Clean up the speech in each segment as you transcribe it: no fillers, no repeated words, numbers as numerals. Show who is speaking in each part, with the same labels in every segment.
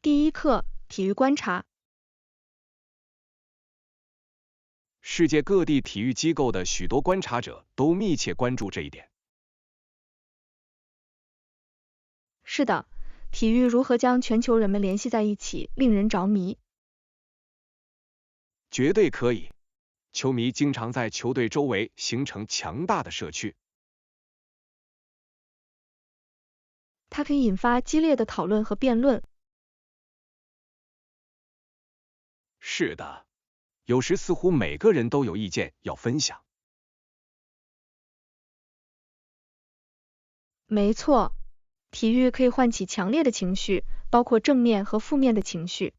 Speaker 1: 第一课，体育观察。
Speaker 2: 世界各地体育机构的许多观察者都密切关注这一点。
Speaker 1: 是的，体育如何将全球人们联系在一起，令人着迷。
Speaker 2: 绝对可以。球迷经常在球队周围形成强大的社区。
Speaker 1: 它可以引发激烈的讨论和辩论。
Speaker 2: 是的，有时似乎每个人都有意见要分享。
Speaker 1: 没错，体育可以唤起强烈的情绪，包括正面和负面的情绪。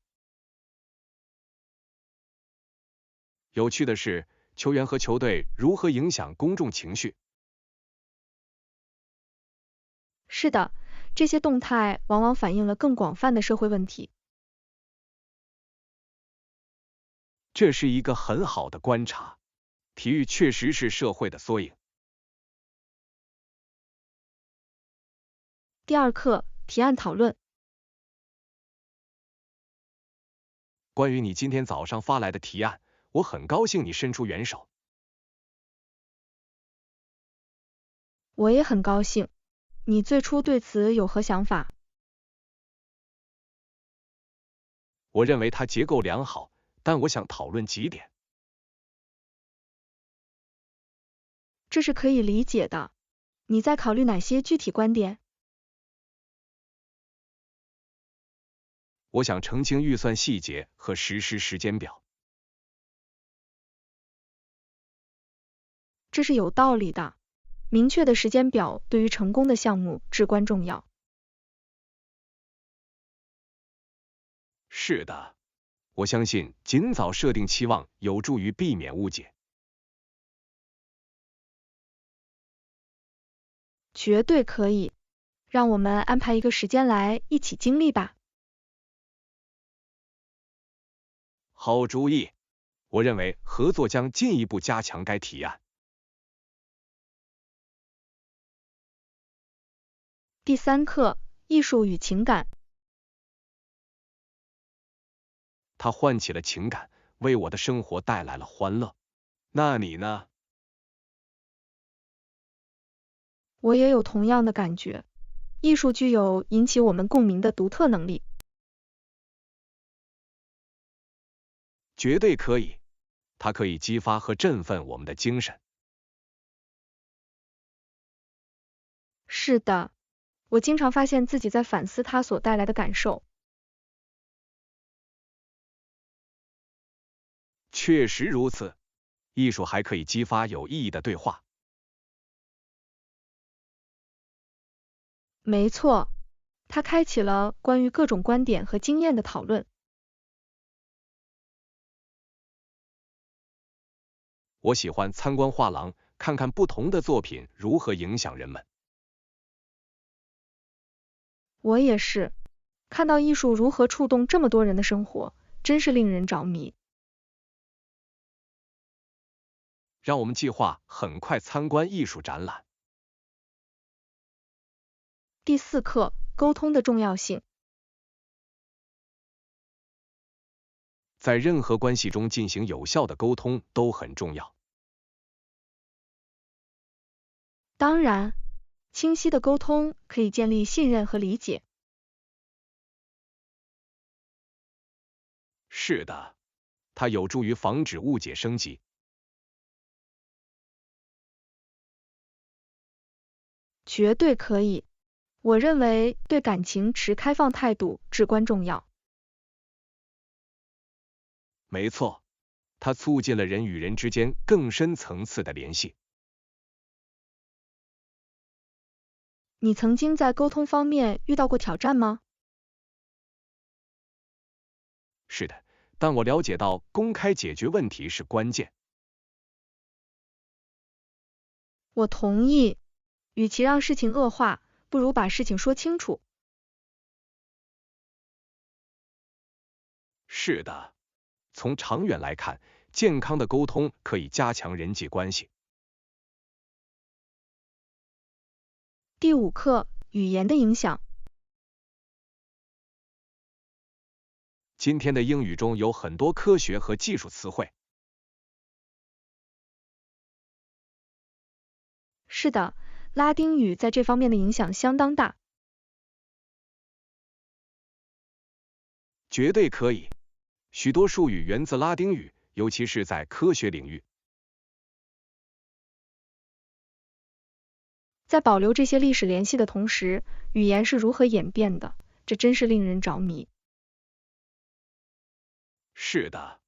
Speaker 2: 有趣的是，球员和球队如何影响公众情绪。
Speaker 1: 是的，这些动态往往反映了更广泛的社会问题。
Speaker 2: 这是一个很好的观察。体育确实是社会的缩影。
Speaker 1: 第二课，提案讨论。
Speaker 2: 关于你今天早上发来的提案，我很高兴你伸出援手。
Speaker 1: 我也很高兴。你最初对此有何想法？
Speaker 2: 我认为它结构良好，但我想讨论几点。
Speaker 1: 这是可以理解的。你在考虑哪些具体观点？
Speaker 2: 我想澄清预算细节和实施时间表。
Speaker 1: 这是有道理的。明确的时间表对于成功的项目至关重要。
Speaker 2: 是的，我相信尽早设定期望有助于避免误解。
Speaker 1: 绝对可以。让我们安排一个时间来一起经历吧。
Speaker 2: 好主意。我认为合作将进一步加强该提案。
Speaker 1: 第三课，艺术与情感。
Speaker 2: 它唤起了情感，为我的生活带来了欢乐。那你呢？
Speaker 1: 我也有同样的感觉。艺术具有引起我们共鸣的独特能力。
Speaker 2: 绝对可以。它可以激发和振奋我们的精神。
Speaker 1: 是的，我经常发现自己在反思它所带来的感受。
Speaker 2: 确实如此。艺术还可以激发有意义的对话。
Speaker 1: 没错，它开启了关于各种观点和经验的讨论。
Speaker 2: 我喜欢参观画廊，看看不同的作品如何影响人们。
Speaker 1: 我也是，看到艺术如何触动这么多人的生活，真是令人着迷。
Speaker 2: 让我们计划很快参观艺术展览。
Speaker 1: 第四课，沟通的重要性。
Speaker 2: 在任何关系中进行有效的沟通都很重要。
Speaker 1: 当然，清晰的沟通可以建立信任和理解。
Speaker 2: 是的，它有助于防止误解升级。
Speaker 1: 绝对可以。我认为对感情持开放态度至关重要。
Speaker 2: 没错，它促进了人与人之间更深层次的联系。
Speaker 1: 你曾经在沟通方面遇到过挑战吗？
Speaker 2: 是的，但我了解到公开解决问题是关键。
Speaker 1: 我同意。与其让事情恶化，不如把事情说清楚。
Speaker 2: 是的，从长远来看，健康的沟通可以加强人际关系。
Speaker 1: 第五课，语言的影响。
Speaker 2: 今天的英语中有很多科学和技术词汇。
Speaker 1: 是的，拉丁语在这方面的影响相当大。
Speaker 2: 绝对可以。许多术语源自拉丁语，尤其是在科学领域。
Speaker 1: 在保留这些历史联系的同时，语言是如何演变的，这真是令人着迷。
Speaker 2: 是的，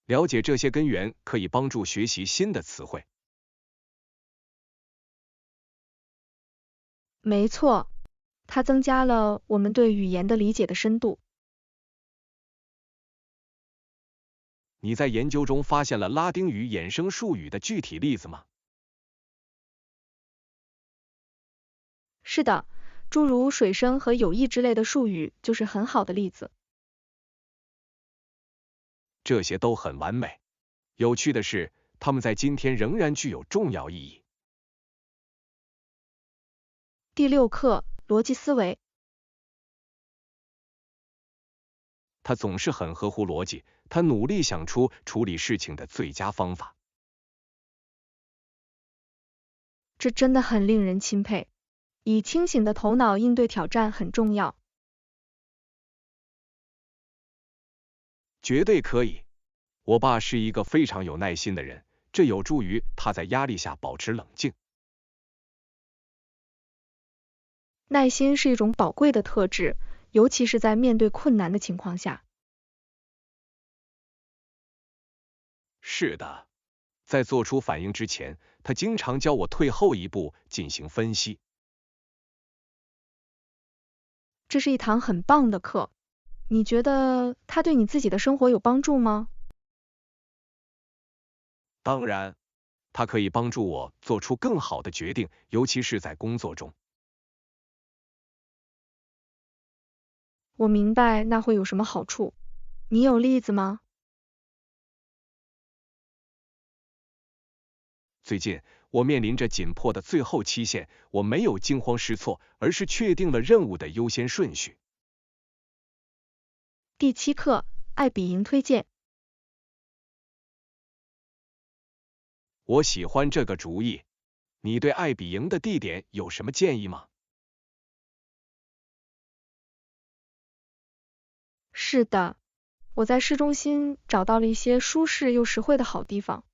Speaker 2: 了解这些根源可以帮助学习新的词汇。
Speaker 1: 没错，它增加了我们对语言的理解的深度。
Speaker 2: 你在研究中发现了拉丁语衍生术语的具体例子吗？
Speaker 1: 是的，诸如水生和有益之类的术语就是很好的例子。
Speaker 2: 这些都很完美。有趣的是，它们在今天仍然具有重要意义。
Speaker 1: 第6课，逻辑思维。
Speaker 2: 他总是很合乎逻辑，他努力想出处理事情的最佳方法。
Speaker 1: 这真的很令人钦佩。以清醒的头脑应对挑战很重要。
Speaker 2: 绝对可以。我爸是一个非常有耐心的人，这有助于他在压力下保持冷静。
Speaker 1: 耐心是一种宝贵的特质，尤其是在面对困难的情况下。
Speaker 2: 是的，在做出反应之前，他经常教我退后一步进行分析。
Speaker 1: 这是一堂很棒的课。你觉得它对你自己的生活有帮助吗？
Speaker 2: 当然，它可以帮助我做出更好的决定，尤其是在工作中。
Speaker 1: 我明白那会有什么好处。你有例子吗？
Speaker 2: 最近，我面临着紧迫的最后期限，我没有惊慌失措，而是确定了任务的优先顺序。
Speaker 1: 第7课，爱比营推荐。
Speaker 2: 我喜欢这个主意。你对爱比营的地点有什么建议吗？
Speaker 1: 是的，我在市中心找到了一些舒适又实惠的好地方。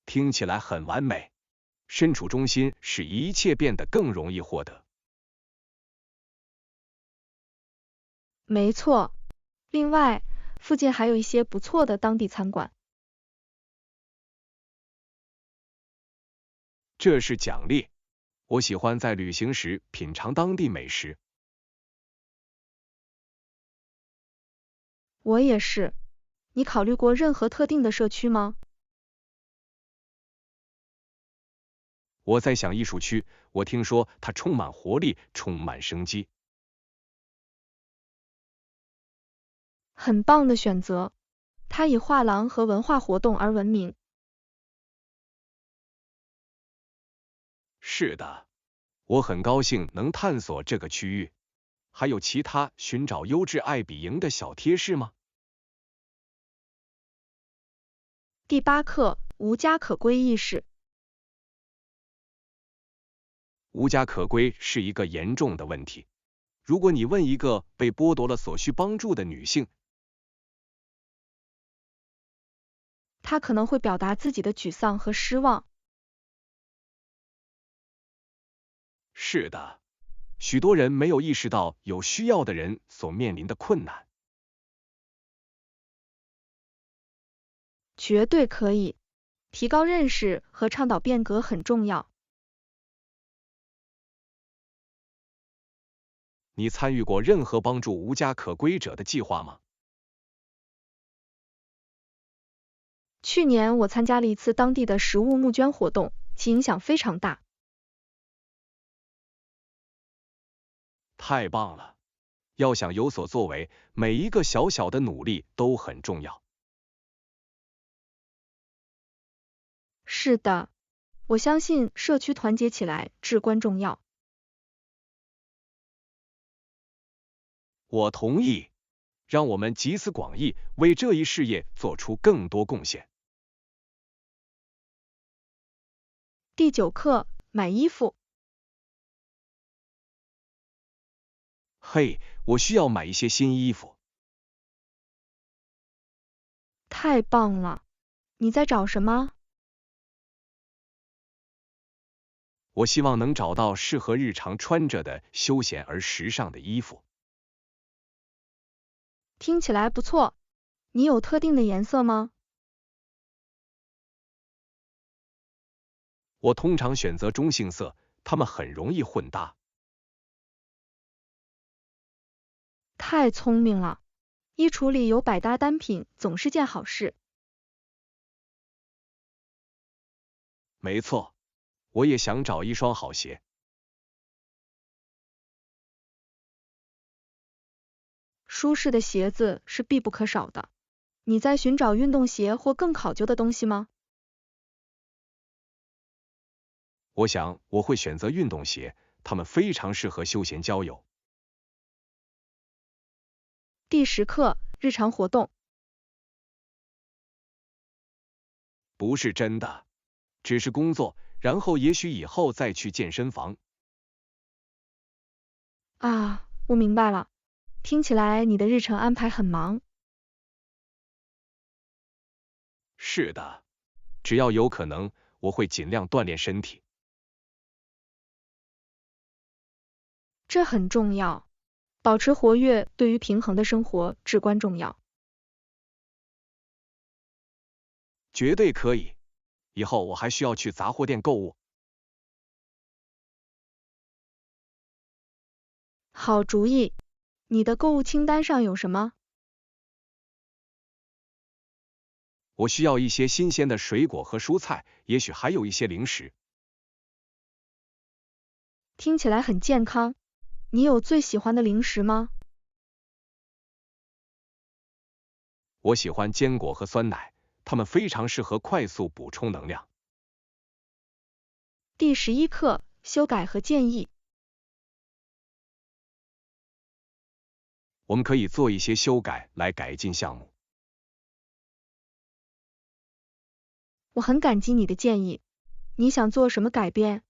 Speaker 2: 听起来很完美。身处中心使一切变得更容易获得。
Speaker 1: 没错。另外，附近还有一些不错的当地餐馆。
Speaker 2: 这是奖励。我喜欢在旅行时品尝当地美食。
Speaker 1: 我也是。你考虑过任何特定的社区吗？
Speaker 2: 我在想艺术区，我听说它充满活力，充满生机。
Speaker 1: 很棒的选择。它以画廊和文化活动而闻名。
Speaker 2: 是的，我很高兴能探索这个区域。还有其他寻找优质爱比营的小贴士吗？
Speaker 1: 第8课，无家可归意识。
Speaker 2: 无家可归是一个严重的问题。如果你问一个被剥夺了所需帮助的女性，
Speaker 1: 她可能会表达自己的沮丧和失望。
Speaker 2: 是的，许多人没有意识到有需要的人所面临的困难。
Speaker 1: 绝对可以。提高认识和倡导变革很重要。
Speaker 2: 你参与过任何帮助无家可归者的计划吗？
Speaker 1: 去年我参加了一次当地的食物募捐活动，其影响非常大。
Speaker 2: 太棒了！要想有所作为，每一个小小的努力都很重要。
Speaker 1: 是的，我相信社区团结起来至关重要。
Speaker 2: 我同意，让我们集思广益，为这一事业做出更多贡献。
Speaker 1: 第9课，买衣服。
Speaker 2: 嘿，我需要买一些新衣服。
Speaker 1: 太棒了！你在找什么？
Speaker 2: 我希望能找到适合日常穿着的休闲而时尚的衣服。
Speaker 1: 听起来不错。你有特定的颜色吗？
Speaker 2: 我通常选择中性色，它们很容易混搭。
Speaker 1: 太聪明了！衣橱里有百搭单品，总是件好事。
Speaker 2: 没错，我也想找一双好鞋。
Speaker 1: 舒适的鞋子是必不可少的。你在寻找运动鞋或更考究的东西吗？
Speaker 2: 我想我会选择运动鞋，它们非常适合休闲郊游。
Speaker 1: 第10课，日常活动。
Speaker 2: 不是真的，只是工作，然后也许以后再去健身房。
Speaker 1: 啊，我明白了。听起来你的日程安排很忙。
Speaker 2: 是的，只要有可能，我会尽量锻炼身体。
Speaker 1: 这很重要。保持活跃对于平衡的生活至关重要。
Speaker 2: 绝对可以。以后我还需要去杂货店购物。
Speaker 1: 好主意。你的购物清单上有什么？
Speaker 2: 我需要一些新鲜的水果和蔬菜，也许还有一些零食。
Speaker 1: 听起来很健康。你有最喜欢的零食吗？
Speaker 2: 我喜欢坚果和酸奶，它们非常适合快速补充能量。
Speaker 1: 第11课，修改和建议。
Speaker 2: 我们可以做一些修改来改进项目。
Speaker 1: 我很感激你的建议。你想做什么改变？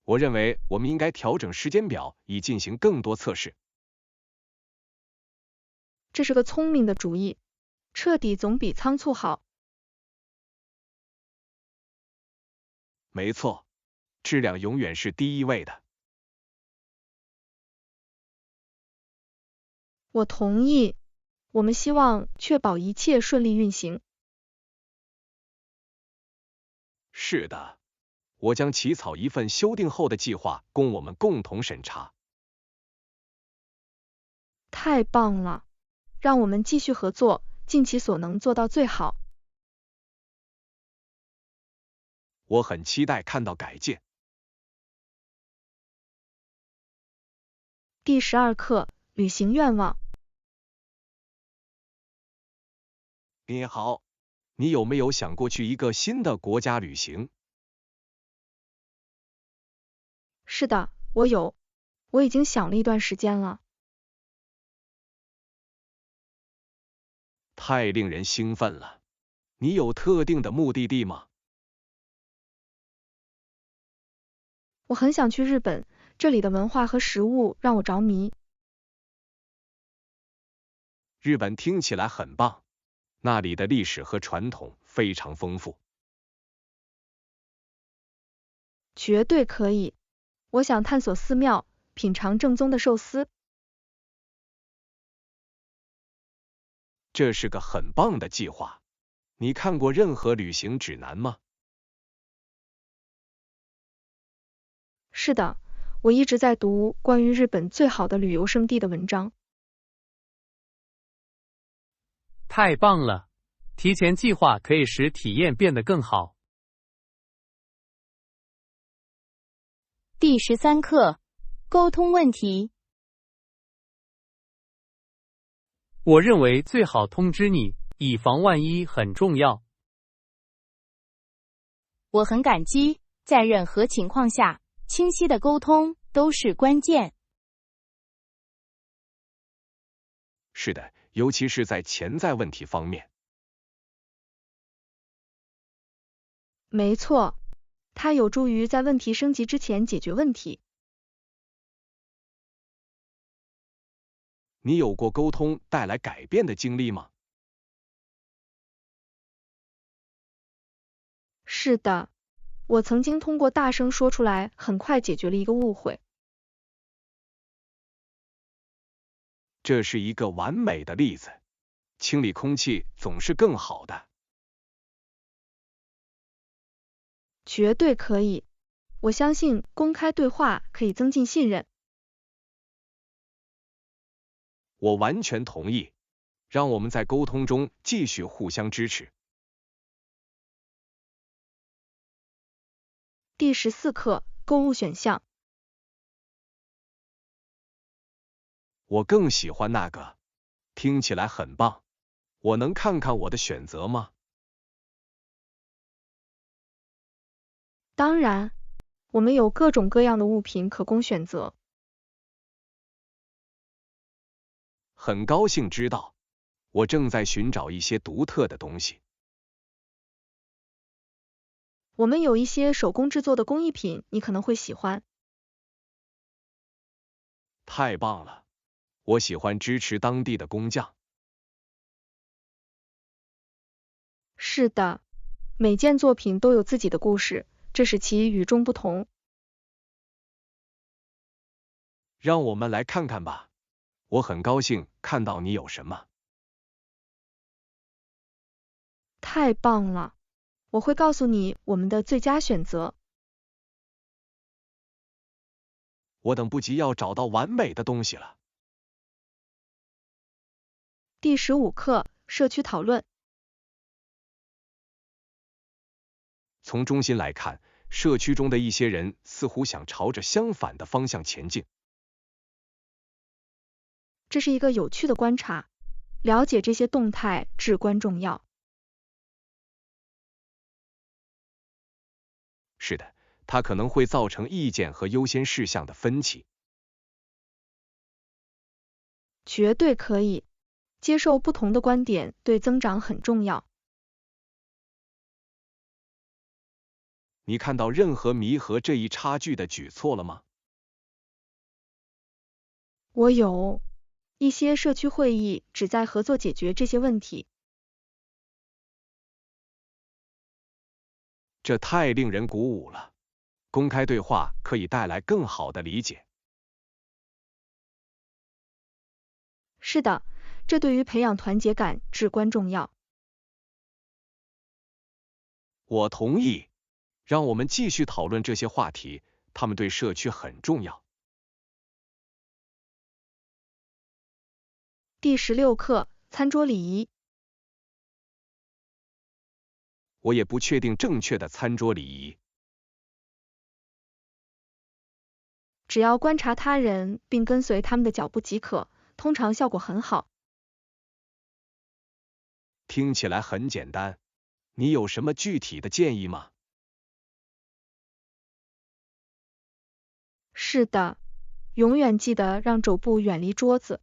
Speaker 2: 我认为我们应该调整时间表，以进行更多测试。
Speaker 1: 这是个聪明的主意。彻底总比仓促好。
Speaker 2: 没错，质量永远是第一位的。
Speaker 1: 我同意。我们希望确保一切顺利运行。
Speaker 2: 是的，我将起草一份修订后的计划，供我们共同审查。
Speaker 1: 太棒了！让我们继续合作，尽其所能做到最好。
Speaker 2: 我很期待看到改进。
Speaker 1: 第12课，履行愿望。
Speaker 2: 你好，你有没有想过去一个新的国家旅行？
Speaker 1: 是的，我有。我已经想了一段时间了。
Speaker 2: 太令人兴奋了！你有特定的目的地吗？
Speaker 1: 我很想去日本，这里的文化和食物让我着迷。
Speaker 2: 日本听起来很棒，那里的历史和传统非常丰富。
Speaker 1: 绝对可以。我想探索寺庙，品尝正宗的寿司。
Speaker 2: 这是个很棒的计划。你看过任何旅行指南吗？
Speaker 1: 是的，我一直在读关于日本最好的旅游胜地的文章。
Speaker 3: 太棒了！提前计划可以使体验变得更好。
Speaker 4: 第13课，沟通问题。
Speaker 3: 我认为最好通知你，以防万一很重要。
Speaker 4: 我很感激，在任何情况下，清晰的沟通都是关键。
Speaker 2: 是的，尤其是在潜在问题方面。
Speaker 1: 没错，它有助于在问题升级之前解决问题。
Speaker 2: 你有过沟通带来改变的经历吗？
Speaker 1: 是的，我曾经通过大声说出来，很快解决了一个误会。
Speaker 2: 这是一个完美的例子。清理空气总是更好的。
Speaker 1: 绝对可以，我相信公开对话可以增进信任。
Speaker 2: 我完全同意，让我们在沟通中继续互相支持。
Speaker 1: 第14课，购物选项。
Speaker 2: 我更喜欢那个，听起来很棒。我能看看我的选择吗？
Speaker 1: 当然，我们有各种各样的物品可供选择。
Speaker 2: 很高兴知道，我正在寻找一些独特的东西。
Speaker 1: 我们有一些手工制作的工艺品，你可能会喜欢。
Speaker 2: 太棒了，我喜欢支持当地的工匠。
Speaker 1: 是的，每件作品都有自己的故事，这使其与众不同。
Speaker 2: 让我们来看看吧。我很高兴看到你有什么。
Speaker 1: 太棒了，我会告诉你我们的最佳选择。
Speaker 2: 我等不及要找到完美的东西了。
Speaker 1: 第15课，社区讨论。
Speaker 2: 从中心来看，社区中的一些人似乎想朝着相反的方向前进。
Speaker 1: 这是一个有趣的观察，了解这些动态至关重要。
Speaker 2: 是的，它可能会造成意见和优先事项的分歧。
Speaker 1: 绝对可以，接受不同的观点对增长很重要。
Speaker 2: 你看到任何弥合这一差距的举措了吗？
Speaker 1: 我有一些社区会议旨在合作解决这些问题。
Speaker 2: 这太令人鼓舞了。公开对话可以带来更好的理解。
Speaker 1: 是的，这对于培养团结感至关重要。
Speaker 2: 我同意。让我们继续讨论这些话题，他们对社区很重要。
Speaker 1: 第16课，餐桌礼仪。
Speaker 2: 我也不确定正确的餐桌礼仪。
Speaker 1: 只要观察他人并跟随他们的脚步即可，通常效果很好。
Speaker 2: 听起来很简单，你有什么具体的建议吗？
Speaker 1: 是的，永远记得让肘部远离桌子。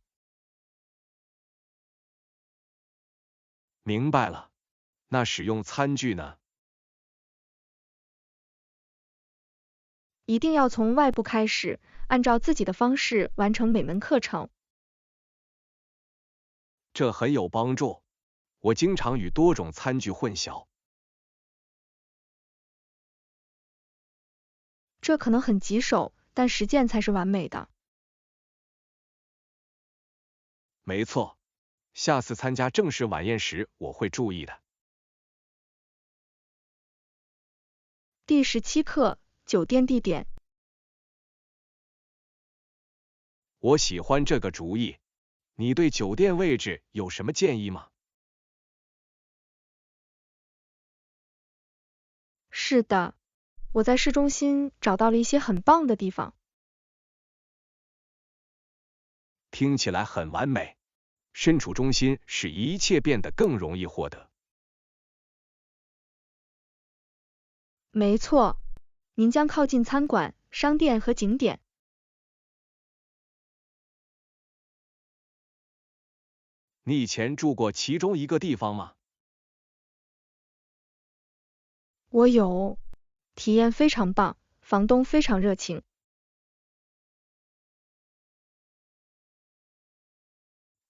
Speaker 2: 明白了。那使用餐具呢？
Speaker 1: 一定要从外部开始，按照自己的方式完成每门课程。
Speaker 2: 这很有帮助。我经常与多种餐具混淆。
Speaker 1: 这可能很棘手，但实践才是完美的。
Speaker 2: 没错，下次参加正式晚宴时我会注意的。
Speaker 1: 第17课，酒店地点。
Speaker 2: 我喜欢这个主意。你对酒店位置有什么建议吗？
Speaker 1: 是的，我在市中心找到了一些很棒的地方。
Speaker 2: 听起来很完美。身处中心使一切变得更容易获得。
Speaker 1: 没错，您将靠近餐馆，商店和景点。
Speaker 2: 你以前住过其中一个地方吗？
Speaker 1: 我有，体验非常棒，房东非常热情。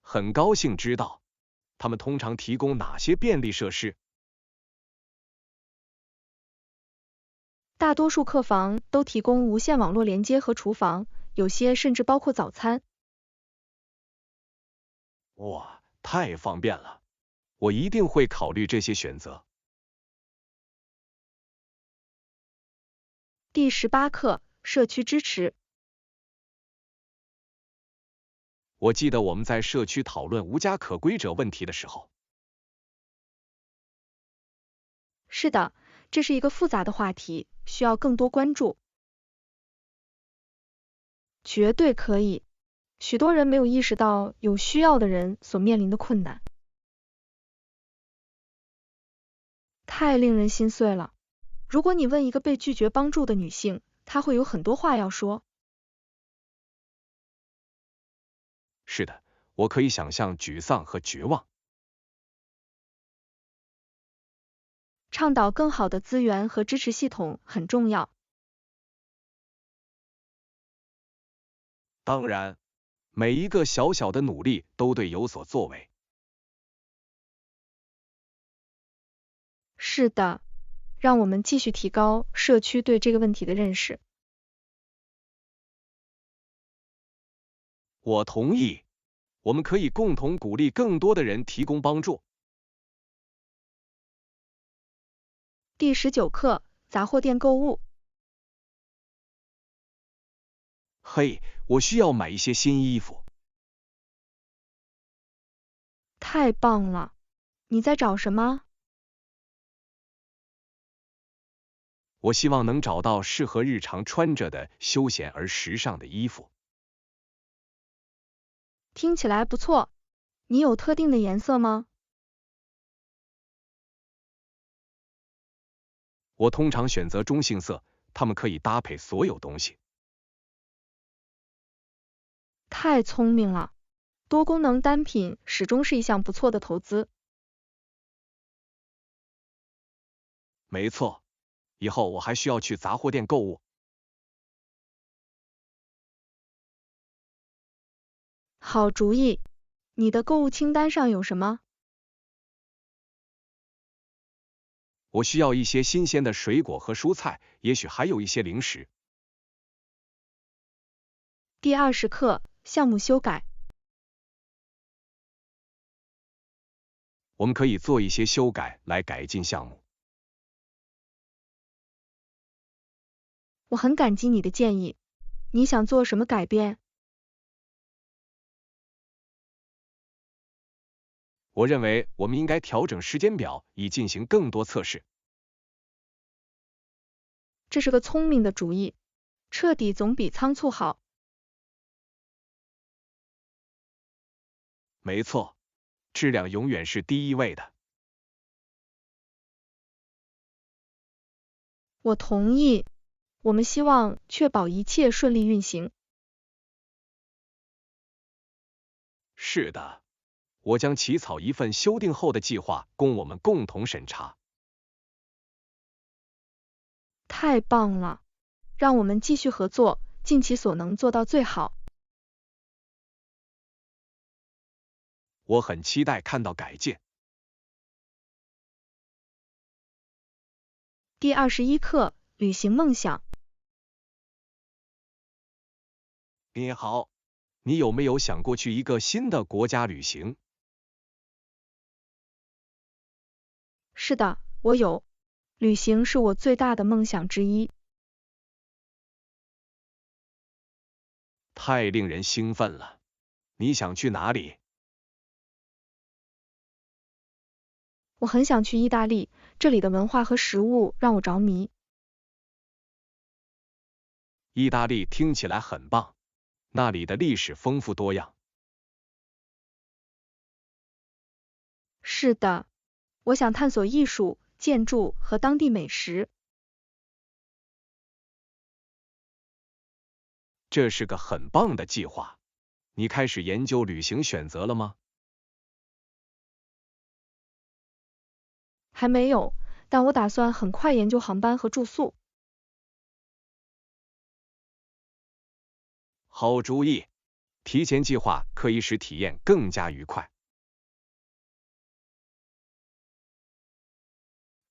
Speaker 2: 很高兴知道，他们通常提供哪些便利设施？
Speaker 1: 大多数客房都提供无线网络连接和厨房，有些甚至包括早餐。
Speaker 2: 哇，太方便了！我一定会考虑这些选择。
Speaker 1: 第18课，社区支持。
Speaker 2: 我记得我们在社区讨论无家可归者问题的时候。
Speaker 1: 是的，这是一个复杂的话题，需要更多关注。绝对可以。许多人没有意识到有需要的人所面临的困难。太令人心碎了。如果你问一个被拒绝帮助的女性，她会有很多话要说。
Speaker 2: 是的，我可以想象沮丧和绝望。
Speaker 1: 倡导更好的资源和支持系统很重要。
Speaker 2: 当然，每一个小小的努力都对有所作为。
Speaker 1: 是的，让我们继续提高社区对这个问题的认识。
Speaker 2: 我同意，我们可以共同鼓励更多的人提供帮助。
Speaker 1: 第19课，杂货店购物。
Speaker 2: 嘿，我需要买一些新衣服。
Speaker 1: 太棒了！你在找什么？
Speaker 2: 我希望能找到适合日常穿着的休闲而时尚的衣服。
Speaker 1: 听起来不错。你有特定的颜色吗？
Speaker 2: 我通常选择中性色，它们可以搭配所有东西。
Speaker 1: 太聪明了。多功能单品始终是一项不错的投资。
Speaker 2: 没错，以后我还需要去杂货店购物。
Speaker 1: 好主意。你的购物清单上有什么？
Speaker 2: 我需要一些新鲜的水果和蔬菜，也许还有一些零食。
Speaker 1: 第20课，项目修改。
Speaker 2: 我们可以做一些修改来改进项目。
Speaker 1: 我很感激你的建议。你想做什么改变？
Speaker 2: 我认为我们应该调整时间表，以进行更多测试。
Speaker 1: 这是个聪明的主意。彻底总比仓促好。
Speaker 2: 没错，质量永远是第一位的。
Speaker 1: 我同意。我们希望确保一切顺利运行。
Speaker 2: 是的。我将起草一份修订后的计划，供我们共同审查。
Speaker 1: 太棒了！让我们继续合作，尽其所能做到最好。
Speaker 2: 我很期待看到改进。
Speaker 1: 第21课，旅行梦想。
Speaker 2: 你好，你有没有想过去一个新的国家旅行？
Speaker 1: 是的，我有。旅行是我最大的梦想之一。
Speaker 2: 太令人兴奋了！你想去哪里？
Speaker 1: 我很想去意大利，这里的文化和食物让我着迷。
Speaker 2: 意大利听起来很棒，那里的历史丰富多样。
Speaker 1: 是的，我想探索艺术、建筑和当地美食。
Speaker 2: 这是个很棒的计划。你开始研究旅行选择了吗？
Speaker 1: 还没有，但我打算很快研究航班和住宿。
Speaker 2: 好主意，提前计划可以使体验更加愉快。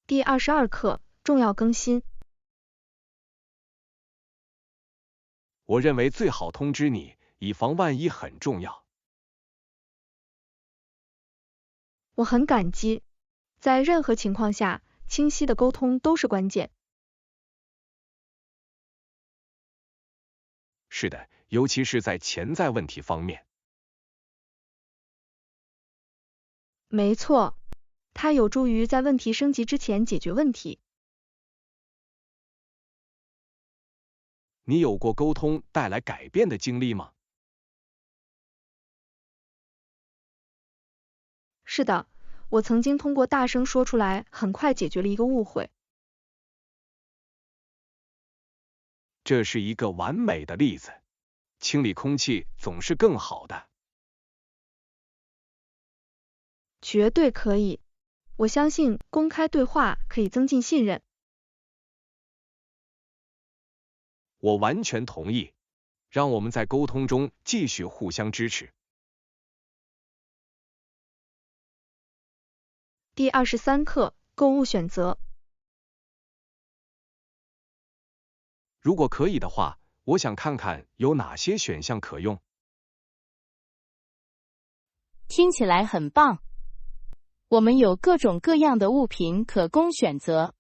Speaker 1: 第22课，重要更新。
Speaker 2: 我认为最好通知你，以防万一很重要。
Speaker 1: 我很感激，在任何情况下，清晰的沟通都是关键。
Speaker 2: 是的，尤其是在潜在问题方面。
Speaker 1: 没错，它有助于在问题升级之前解决问题。
Speaker 2: 你有过沟通带来改变的经历吗？
Speaker 1: 是的，我曾经通过大声说出来，很快解决了一个误会。
Speaker 2: 这是一个完美的例子。清理空气总是更好的。
Speaker 1: 绝对可以，我相信公开对话可以增进信任。
Speaker 2: 我完全同意，让我们在沟通中继续互相支持。
Speaker 1: 第23课，购物选择。
Speaker 2: 如果可以的话，我想看看有哪些选项可用。
Speaker 4: 听起来很棒。我们有各种各样的物品可供选择。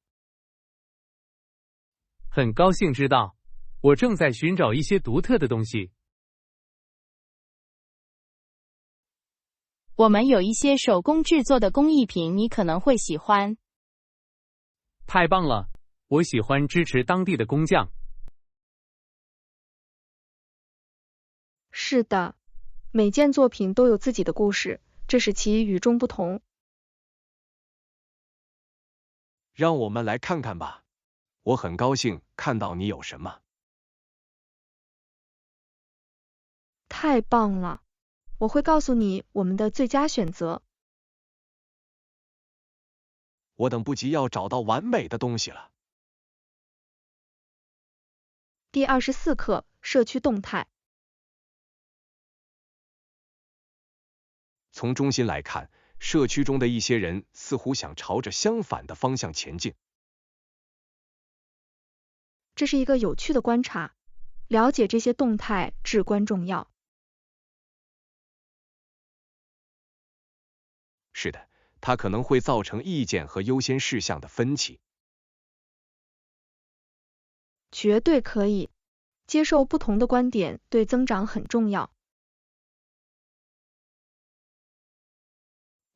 Speaker 3: 很高兴知道，我正在寻找一些独特的东西。
Speaker 4: 我们有一些手工制作的工艺品，你可能会喜欢。
Speaker 3: 太棒了，我喜欢支持当地的工匠。
Speaker 1: 是的，每件作品都有自己的故事，这使其与众不同。
Speaker 2: 让我们来看看吧。我很高兴看到你有什么。
Speaker 1: 太棒了，我会告诉你我们的最佳选择。
Speaker 2: 我等不及要找到完美的东西了。
Speaker 1: 第24课，社区动态。
Speaker 2: 从中心来看，社区中的一些人似乎想朝着相反的方向前进。
Speaker 1: 这是一个有趣的观察，了解这些动态至关重要。
Speaker 2: 是的，它可能会造成意见和优先事项的分歧。
Speaker 1: 绝对可以，接受不同的观点对增长很重要。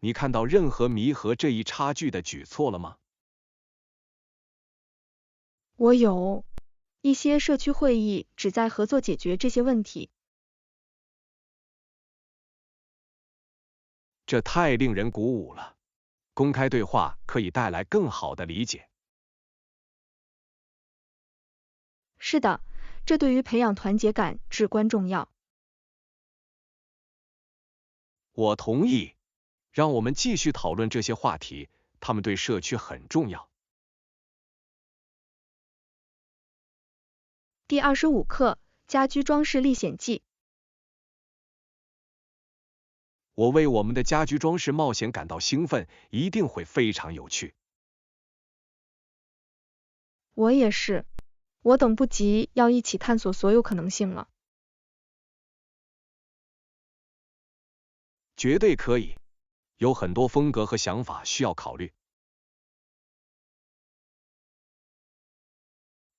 Speaker 2: 你看到任何弥合这一差距的举措了吗？
Speaker 1: 我有一些社区会议旨在合作解决这些问题。
Speaker 2: 这太令人鼓舞了。公开对话可以带来更好的理解。
Speaker 1: 是的，这对于培养团结感至关重要。
Speaker 2: 我同意。让我们继续讨论这些话题，它们对社区很重要。
Speaker 1: 第25课，家居装饰历险记。
Speaker 2: 我为我们的家居装饰冒险感到兴奋，一定会非常有趣。
Speaker 1: 我也是，我等不及要一起探索所有可能性了。
Speaker 2: 绝对可以。有很多风格和想法需要考虑。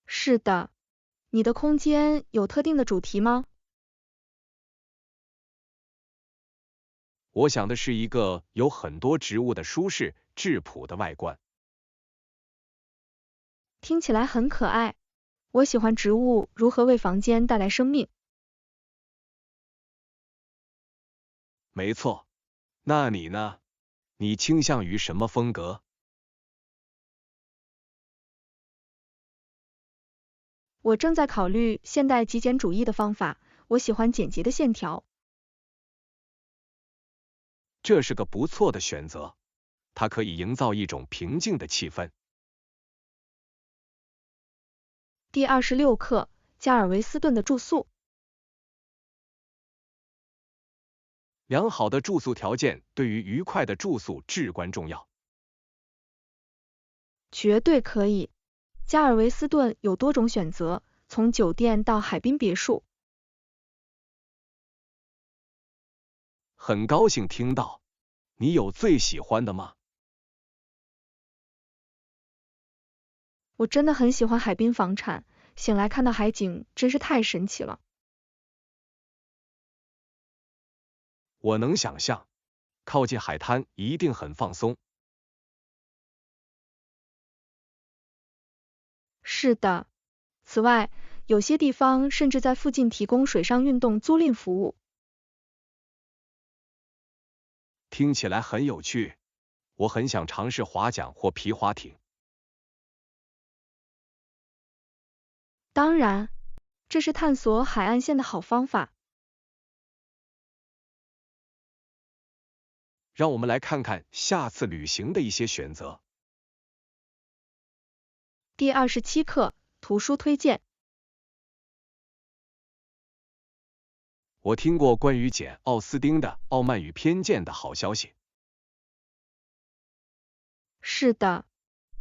Speaker 1: 是的，你的空间有特定的主题吗？
Speaker 2: 我想的是一个有很多植物的舒适、质朴的外观。
Speaker 1: 听起来很可爱。我喜欢植物如何为房间带来生命。
Speaker 2: 没错。那你呢？你倾向于什么风格？
Speaker 1: 我正在考虑现代极简主义的方法，我喜欢简洁的线条。
Speaker 2: 这是个不错的选择，它可以营造一种平静的气氛。
Speaker 1: 第26课，加尔维斯顿的住宿。
Speaker 2: 良好的住宿条件对于愉快的住宿至关重要。
Speaker 1: 绝对可以。加尔维斯顿有多种选择，从酒店到海滨别墅。
Speaker 2: 很高兴听到。你有最喜欢的吗？
Speaker 1: 我真的很喜欢海滨房产，醒来看到海景真是太神奇了。
Speaker 2: 我能想象，靠近海滩一定很放松。
Speaker 1: 是的，此外，有些地方甚至在附近提供水上运动租赁服务。
Speaker 2: 听起来很有趣，我很想尝试划桨或皮划艇。
Speaker 1: 当然，这是探索海岸线的好方法。
Speaker 2: 让我们来看看下次旅行的一些选择。
Speaker 1: 第27课，图书推荐。
Speaker 2: 我听过关于简·奥斯汀的《傲慢与偏见》的好消息。
Speaker 1: 是的，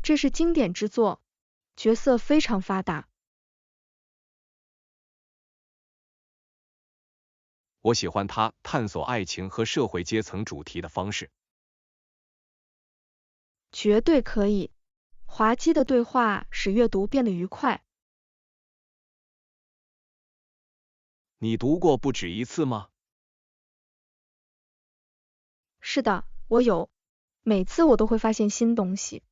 Speaker 1: 这是经典之作，角色非常发达。
Speaker 2: 我喜欢他探索爱情和社会阶层主题的方式。
Speaker 1: 绝对可以。滑稽的对话使阅读变得愉快。
Speaker 2: 你读过不止一次吗？
Speaker 1: 是的，我有。每次我都会发现新东西。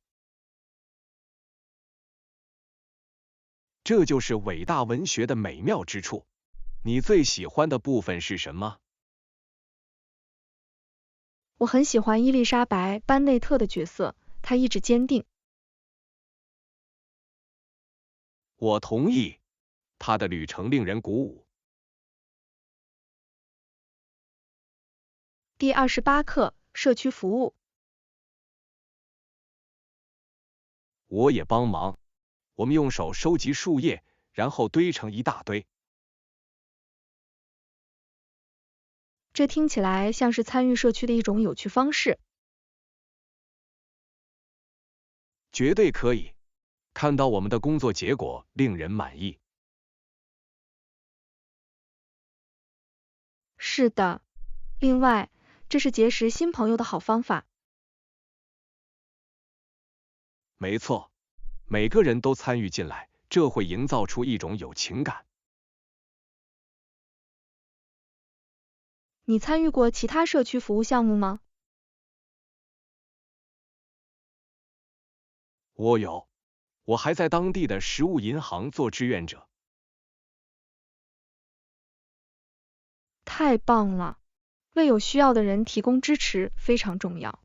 Speaker 2: 这就是伟大文学的美妙之处。你最喜欢的部分是什么？
Speaker 1: 我很喜欢伊丽莎白·班内特的角色，她意志坚定。
Speaker 2: 我同意，她的旅程令人鼓舞。
Speaker 1: 第28课，社区服务。
Speaker 2: 我也帮忙。我们用手收集树叶，然后堆成一大堆。
Speaker 1: 这听起来像是参与社区的一种有趣方式。
Speaker 2: 绝对可以。看到我们的工作结果令人满意。
Speaker 1: 是的。另外，这是结识新朋友的好方法。
Speaker 2: 没错，每个人都参与进来，这会营造出一种有情感。
Speaker 1: 你参与过其他社区服务项目吗？
Speaker 2: 我有，我还在当地的食物银行做志愿者。
Speaker 1: 太棒了！为有需要的人提供支持非常重要。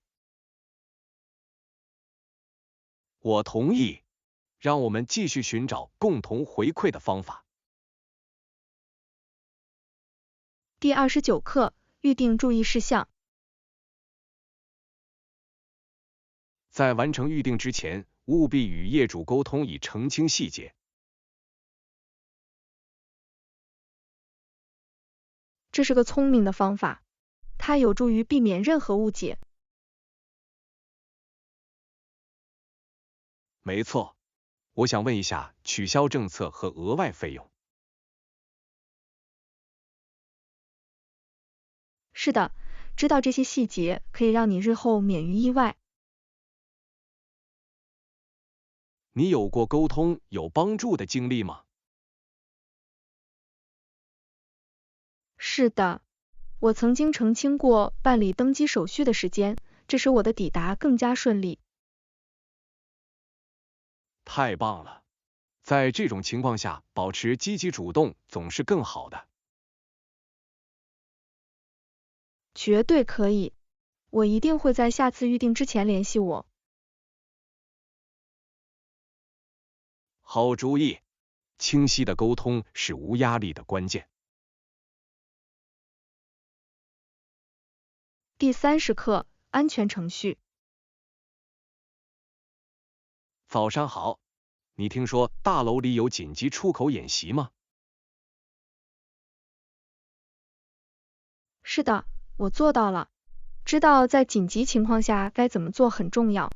Speaker 2: 我同意。让我们继续寻找共同回馈的方法。
Speaker 1: 第29课，预定注意事项。
Speaker 2: 在完成预定之前，务必与业主沟通以澄清细节。
Speaker 1: 这是个聪明的方法，它有助于避免任何误解。
Speaker 2: 没错。我想问一下取消政策和额外费用。
Speaker 1: 是的，知道这些细节可以让你日后免于意外。
Speaker 2: 你有过沟通有帮助的经历吗？
Speaker 1: 是的，我曾经澄清过办理登机手续的时间，这使我的抵达更加顺利。
Speaker 2: 太棒了！在这种情况下，保持积极主动总是更好的。
Speaker 1: 绝对可以，我一定会在下次预定之前联系我。
Speaker 2: 好主意，清晰的沟通是无压力的关键。
Speaker 1: 第30课，安全程序。
Speaker 2: 早上好，你听说大楼里有紧急出口演习吗？
Speaker 1: 是的，我做到了。知道在紧急情况下该怎么做很重要。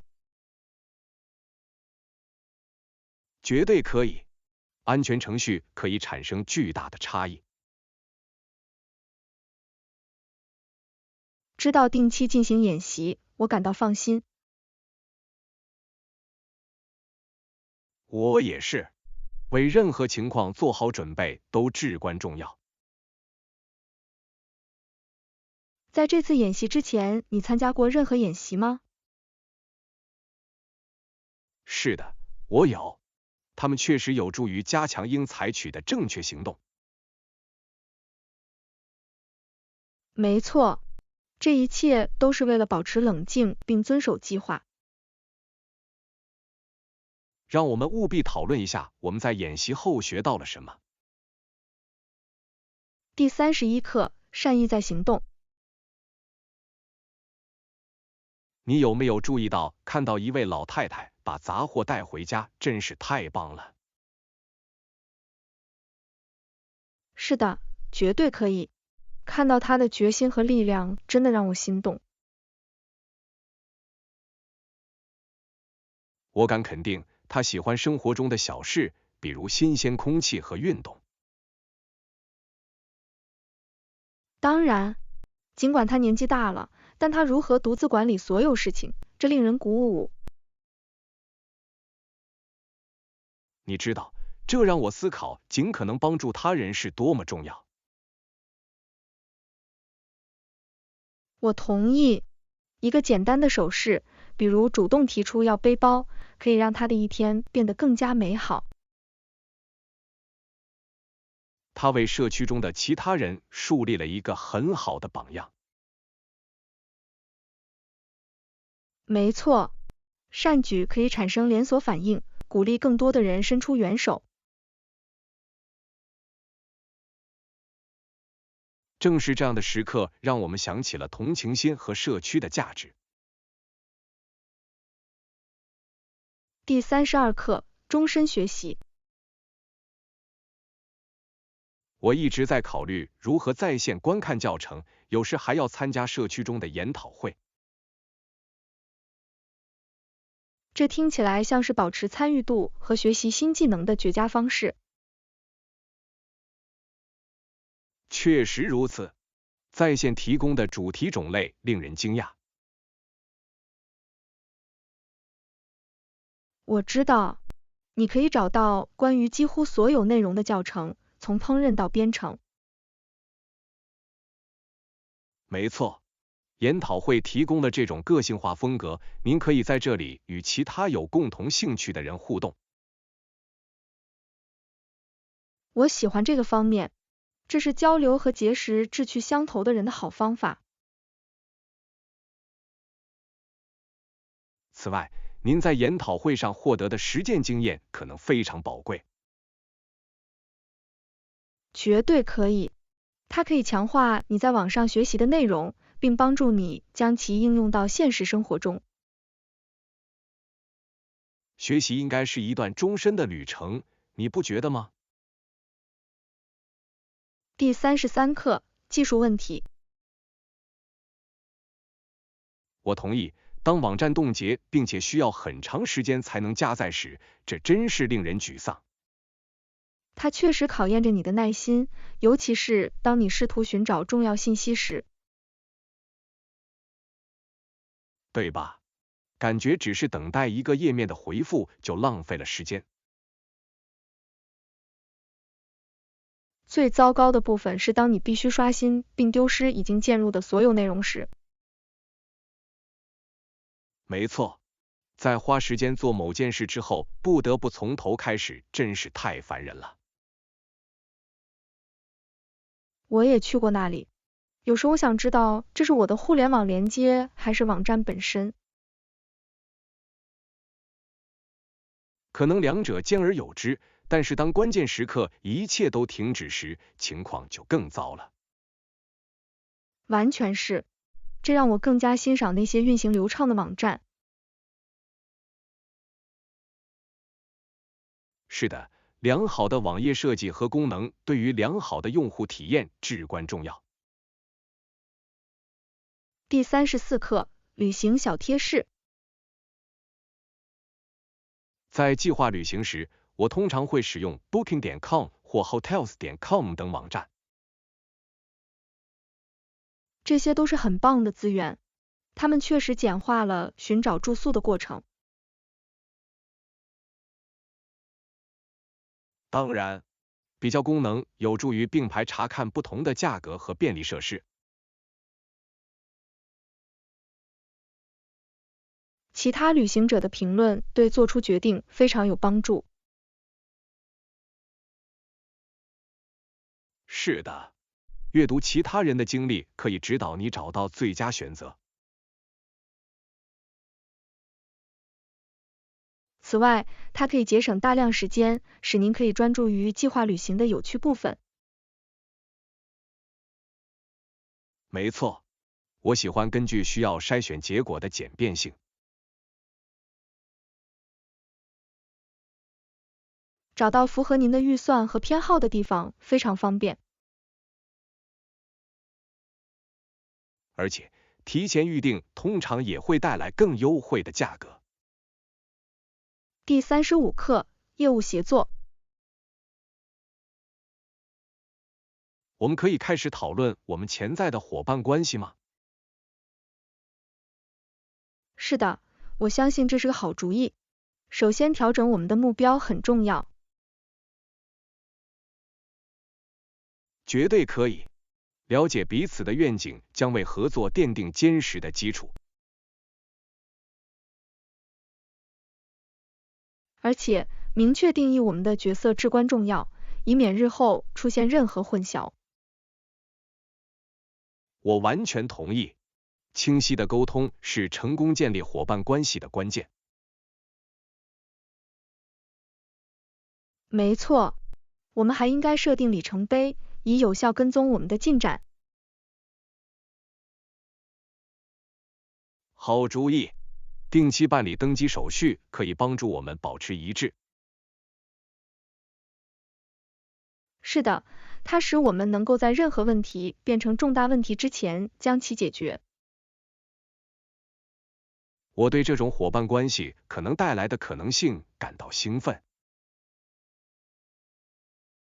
Speaker 2: 绝对可以，安全程序可以产生巨大的差异。
Speaker 1: 知道定期进行演习，我感到放心。
Speaker 2: 我也是，为任何情况做好准备都至关重要。
Speaker 1: 在这次演习之前，你参加过任何演习吗？
Speaker 2: 是的，我有。他们确实有助于加强应采取的正确行动。
Speaker 1: 没错，这一切都是为了保持冷静并遵守计划。
Speaker 2: 让我们务必讨论一下我们在演习后学到了什么。
Speaker 1: 第31课，善意在行动。
Speaker 2: 你有没有注意到，看到一位老太太把杂货带回家，真是太棒了。
Speaker 1: 是的，绝对可以。看到她的决心和力量，真的让我心动。
Speaker 2: 我敢肯定，她喜欢生活中的小事，比如新鲜空气和运动。
Speaker 1: 当然，尽管她年纪大了，但她如何独自管理所有事情，这令人鼓舞。
Speaker 2: 你知道，这让我思考尽可能帮助他人是多么重要。
Speaker 1: 我同意。一个简单的手势，比如主动提出要背包，可以让他的一天变得更加美好。
Speaker 2: 他为社区中的其他人树立了一个很好的榜样。
Speaker 1: 没错，善举可以产生连锁反应，鼓励更多的人伸出援手。
Speaker 2: 正是这样的时刻，让我们想起了同情心和社区的价值。
Speaker 1: 第32课，终身学习。
Speaker 2: 我一直在考虑如何在线观看教程，有时还要参加社区中的研讨会。
Speaker 1: 这听起来像是保持参与度和学习新技能的绝佳方式。
Speaker 2: 确实如此，在线提供的主题种类令人惊讶。
Speaker 1: 我知道，你可以找到关于几乎所有内容的教程，从烹饪到编程。
Speaker 2: 没错，研讨会提供了这种个性化风格，您可以在这里与其他有共同兴趣的人互动。
Speaker 1: 我喜欢这个方面，这是交流和结识志趣相投的人的好方法。
Speaker 2: 此外，您在研讨会上获得的实践经验可能非常宝贵。
Speaker 1: 绝对可以，它可以强化你在网上学习的内容，并帮助你将其应用到现实生活中。
Speaker 2: 学习应该是一段终身的旅程，你不觉得吗？
Speaker 1: 第33课，技术问题。
Speaker 2: 我同意，当网站冻结并且需要很长时间才能加载时，这真是令人沮丧。
Speaker 1: 它确实考验着你的耐心，尤其是当你试图寻找重要信息时。
Speaker 2: 对吧？感觉只是等待一个页面的回复就浪费了时间。
Speaker 1: 最糟糕的部分是当你必须刷新并丢失已经建入的所有内容时。
Speaker 2: 没错，在花时间做某件事之后，不得不从头开始，真是太烦人了。
Speaker 1: 我也去过那里，有时我想知道这是我的互联网连接还是网站本身。
Speaker 2: 可能两者兼而有之，但是当关键时刻一切都停止时，情况就更糟了。
Speaker 1: 完全是，这让我更加欣赏那些运行流畅的网站。
Speaker 2: 是的，良好的网页设计和功能对于良好的用户体验至关重要。
Speaker 1: 第34课，旅行小贴士。
Speaker 2: 在计划旅行时，我通常会使用 Booking.com 或 Hotels.com 等网站。
Speaker 1: 这些都是很棒的资源，它们确实简化了寻找住宿的过程。
Speaker 2: 当然，比较功能有助于并排查看不同的价格和便利设施。
Speaker 1: 其他旅行者的评论对做出决定非常有帮助。
Speaker 2: 是的，阅读其他人的经历可以指导你找到最佳选择。
Speaker 1: 此外，它可以节省大量时间，使您可以专注于计划旅行的有趣部分。
Speaker 2: 没错，我喜欢根据需要筛选结果的简便性。
Speaker 1: 找到符合您的预算和偏好的地方非常方便。
Speaker 2: 而且，提前预订通常也会带来更优惠的价格。
Speaker 1: 第35课，业务协作。
Speaker 2: 我们可以开始讨论我们潜在的伙伴关系吗？
Speaker 1: 是的，我相信这是个好主意。首先，调整我们的目标很重要。
Speaker 2: 绝对可以。了解彼此的愿景将为合作奠定坚实的基础。
Speaker 1: 而且，明确定义我们的角色至关重要，以免日后出现任何混淆。
Speaker 2: 我完全同意。清晰的沟通是成功建立伙伴关系的关键。
Speaker 1: 没错，我们还应该设定里程碑，以有效跟踪我们的进展。
Speaker 2: 好主意，定期办理登机手续可以帮助我们保持一致。
Speaker 1: 是的，它使我们能够在任何问题变成重大问题之前将其解决。
Speaker 2: 我对这种伙伴关系可能带来的可能性感到兴奋。